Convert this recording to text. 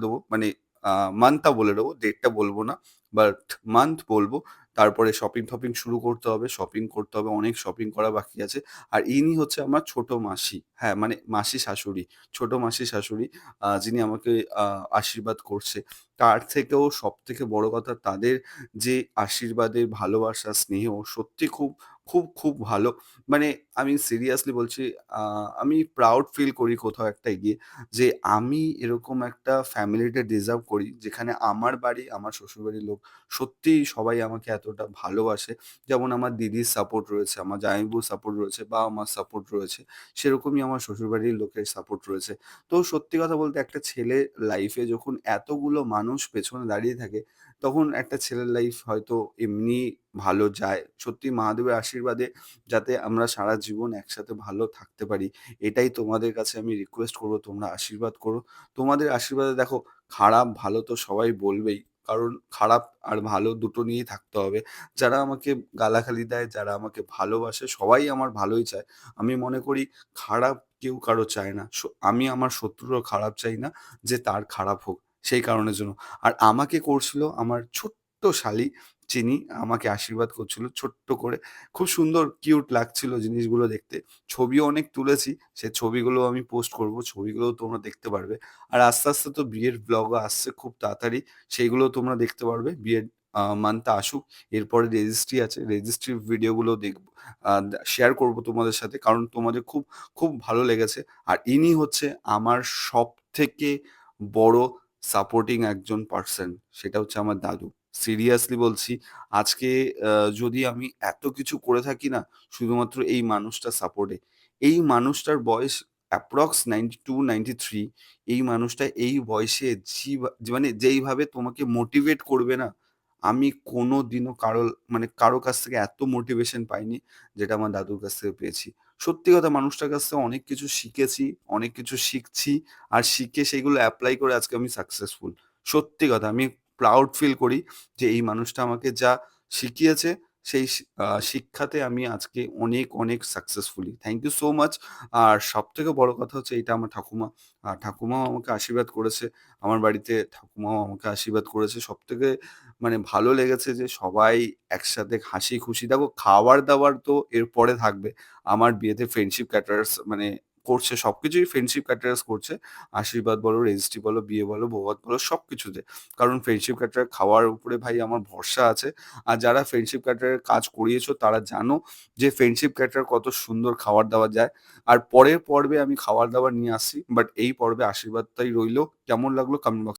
দেবো মানে আ মান্থটা বলে দেবো, ডেটটা বলব না। বাট মান্থ বলব। তারপরে শপিং-টপিং শুরু করতে হবে। শপিং করতে হবে। অনেক শপিং করা বাকি আছে। আর ইনি হচ্ছে আমার ছোট মাসি। হ্যাঁ, মানে মাসি শাশুড়ি। ছোট মাসি শাশুড়ি যিনি আমাকে আ আশীর্বাদ করছে। তার থেকেও সবথেকে বড় কথা তাদের যে আশীর্বাদের ভালোবাসা, স্নেহ সত্যি খুব ভালো। মানে আমি সিরিয়াসলি বলছি আ আমি প্রাউড ফিল করি কোথাও একটা গিয়ে যে আমি এরকম একটা ফ্যামিলিতে ডিজার্ভ করি যেখানে আমার বাড়ি, আমার শ্বশুরবাড়ির লোক সত্যিই সবাই আমাকে এতটা ভালোবাসে। যেমন আমার দিদির সাপোর্ট রয়েছে, আমার জামাইবাবুর সাপোর্ট রয়েছে, বাবা-মার সাপোর্ট রয়েছে। সেরকমই আমার শ্বশুরবাড়ির লোকের সাপোর্ট রয়েছে। তো সত্যি কথা বলতে একটা ছেলের লাইফে যখন এতগুলো মানুষ পেছনে দাঁড়িয়ে থাকে, তখন একটা ছেলের লাইফ হয়তো এমনি ভালো যায়। সত্যি মহাদেবের আশীর্বাদে যাতে আমরা সারা জীবন একসাথে ভালো থাকতে পারি, এটাই তোমাদের কাছে আমি রিকোয়েস্ট করব, তোমরা আশীর্বাদ করো। তোমাদের আশীর্বাদে দেখো খারাপ ভালো তো সবাই বলবেই। কারণ খারাপ আর ভালো দুটো নিয়েই থাকতে হবে। যারা আমাকে গালাগালি দেয়, যারা আমাকে ভালোবাসে সবাই আমার ভালোই চায়। আমি মনে করি খারাপ কেউ কারো চায় না। আমি আমার শত্রুরও খারাপ চাই না যে তার খারাপ হোক, সেই কারণের জন্য। আর আমাকে করছিল আমার ছোট্ট শালি যিনি আমাকে আশীর্বাদ করছিল ছোট্ট করে। খুব সুন্দর কিউট লাগছিল জিনিসগুলো দেখতে। ছবিও অনেক তুলেছি। সে ছবিগুলো আমি পোস্ট করব। ছবিগুলোও তোমরা দেখতে পারবে। আর আস্তে তো বিয়ের ভ্লগও আসছে খুব তাড়াতাড়ি। সেইগুলোও তোমরা দেখতে পারবে। বিয়ের মান্থটা আসুক। এরপরে রেজিস্ট্রি আছে। রেজিস্ট্রির ভিডিওগুলো দেখব শেয়ার করব তোমাদের সাথে। কারণ তোমাদের খুব ভালো লেগেছে। আর ইনি হচ্ছে আমার সবথেকে বড় সাপোর্টিং একজন পারসন। সেটা হচ্ছে আমার দাদু। সিরিয়াসলি বলছি আজকে আ যদি আমি এত কিছু করে থাকি না শুধুমাত্র এই মানুষটার সাপোর্টে। এই মানুষটার বয়স অ্যাপ্রক্স 92-93। এই মানুষটা এই বয়সে মানে যেইভাবে তোমাকে মোটিভেট করবে না, আমি কোনদিনও কারো কাছ থেকে এত মোটিভেশন পাইনি, যেটা আমার দাদুর কাছ থেকে পেয়েছি। সত্যি কথা মানুষটার কাছ থেকে অনেক কিছু শিখেছি, অনেক কিছু শিখছি। আর শিখে সেগুলো এপ্লাই করে আজকে আমি সাকসেসফুল। সত্যি কথা আমি প্রাউড ফিল করি যে এই মানুষটা আমাকে যা শিখিয়েছে সেই শিক্ষাতে আমি আজকে অনেক successfully. Thank you so much. আর সবথেকে বড় কথা হচ্ছে এইটা আমার ঠাকুমা। ঠাকুমাও আমাকে আশীর্বাদ করেছে। আমার বাড়িতে ঠাকুমাও আমাকে আশীর্বাদ করেছে। সবথেকে মানে ভালো লেগেছে যে সবাই একসাথে হাসি-খুশি দেখো খাবার-দাবার তো এরপরে থাকবে। আমার বিয়েতে ফ্রেন্ডশিপ ক্যাটারার্স মানে করছে সবকিছুই ফ্রেন্ডশিপ ক্যাটারার্স করছে। আশীর্বাদ বলো, রেজিস্ট্রি বলো, বিয়ে বলো, বৌভাত বলো সবকিছুতে। কারণ ফ্রেন্ডশিপ ক্যাটারার খাওয়ার উপরে ভাই আমার ভরসা আছে। আর যারা ফ্রেন্ডশিপ ক্যাটারার কাজ করিয়েছো তারা জানো যে ফ্রেন্ডশিপ ক্যাটারার কত সুন্দর খাবার-দাবার যায়। আর পরের পর্বে আমি খাবার-দাবার নিয়ে আসছি। বাট এই পর্বে আশীর্বাদটাই রইলো। কেমন লাগলো কমেন্ট বক্স